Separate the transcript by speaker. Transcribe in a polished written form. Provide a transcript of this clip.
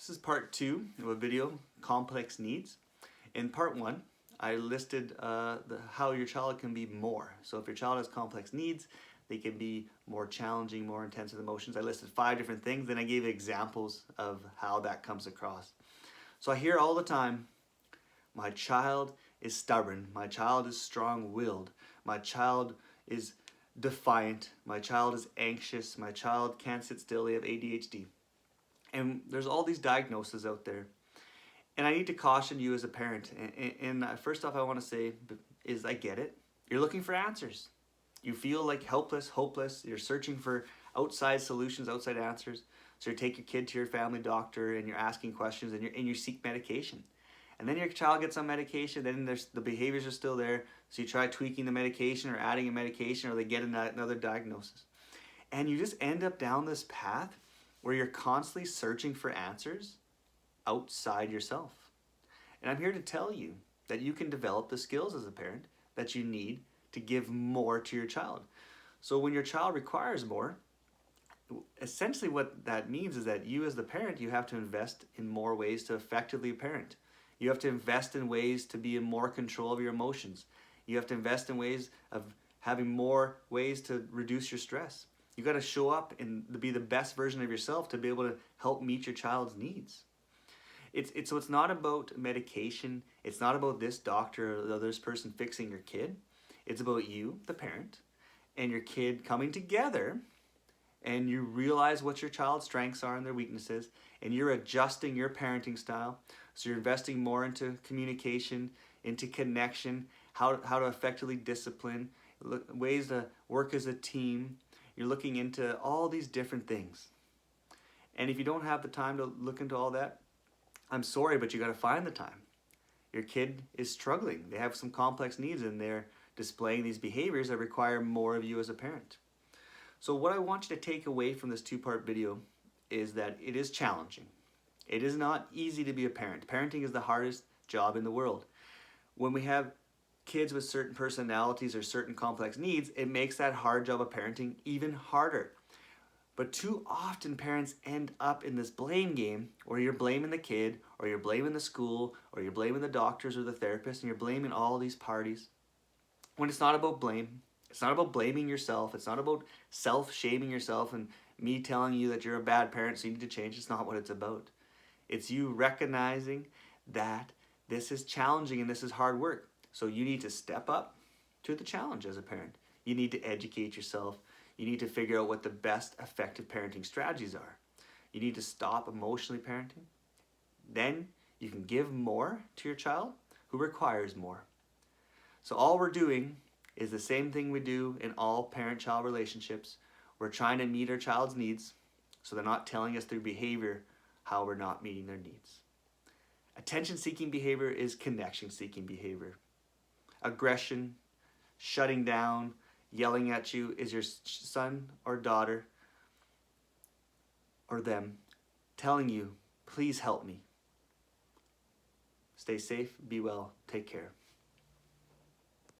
Speaker 1: This is part 2 of a video, Complex Needs. In part 1, I listed how your child can be more. So if your child has complex needs, they can be more challenging, more intense with emotions. I listed 5 different things, and I gave examples of how that comes across. So I hear all the time, my child is stubborn, my child is strong-willed, my child is defiant, my child is anxious, my child can't sit still, they have ADHD. And there's all these diagnoses out there. And I need to caution you as a parent. And first off, I want to say is I get it. You're looking for answers. You feel like helpless, hopeless. You're searching for outside solutions, outside answers. So you take your kid to your family doctor and you're asking questions and you seek medication. And then your child gets on medication, then the behaviors are still there. So you try tweaking the medication or adding a medication, or they get another diagnosis. And you just end up down this path where you're constantly searching for answers outside yourself. And I'm here to tell you that you can develop the skills as a parent that you need to give more to your child. So when your child requires more, essentially what that means is that you as the parent, you have to invest in more ways to effectively parent. You have to invest in ways to be in more control of your emotions. You have to invest in ways of having more ways to reduce your stress. You got to show up and be the best version of yourself to be able to help meet your child's needs. So it's not about medication. It's not about this doctor or this person fixing your kid. It's about you, the parent, and your kid coming together, and you realize what your child's strengths are and their weaknesses, and you're adjusting your parenting style. So you're investing more into communication, into connection, how to effectively discipline, ways to work as a team. You're looking into all these different things. And if you don't have the time to look into all that, I'm sorry, but you got to find the time. Your kid is struggling. They have some complex needs and they're displaying these behaviors that require more of you as a parent. So what I want you to take away from this 2-part video is that it is challenging. It is not easy to be a parent. Parenting is the hardest job in the world. When we have kids with certain personalities or certain complex needs, it makes that hard job of parenting even harder. But too often parents end up in this blame game where you're blaming the kid, or you're blaming the school, or you're blaming the doctors or the therapist, and you're blaming all these parties. When it's not about blame, it's not about blaming yourself, it's not about self-shaming yourself and me telling you that you're a bad parent so you need to change. It's not what it's about. It's you recognizing that this is challenging and this is hard work. So you need to step up to the challenge as a parent. You need to educate yourself. You need to figure out what the best effective parenting strategies are. You need to stop emotionally parenting. Then you can give more to your child who requires more. So all we're doing is the same thing we do in all parent-child relationships. We're trying to meet our child's needs so they're not telling us through behavior how we're not meeting their needs. Attention-seeking behavior is connection-seeking behavior. Aggression, shutting down, yelling at you is your son or daughter or them telling you, please help me. Stay safe, be well, take care.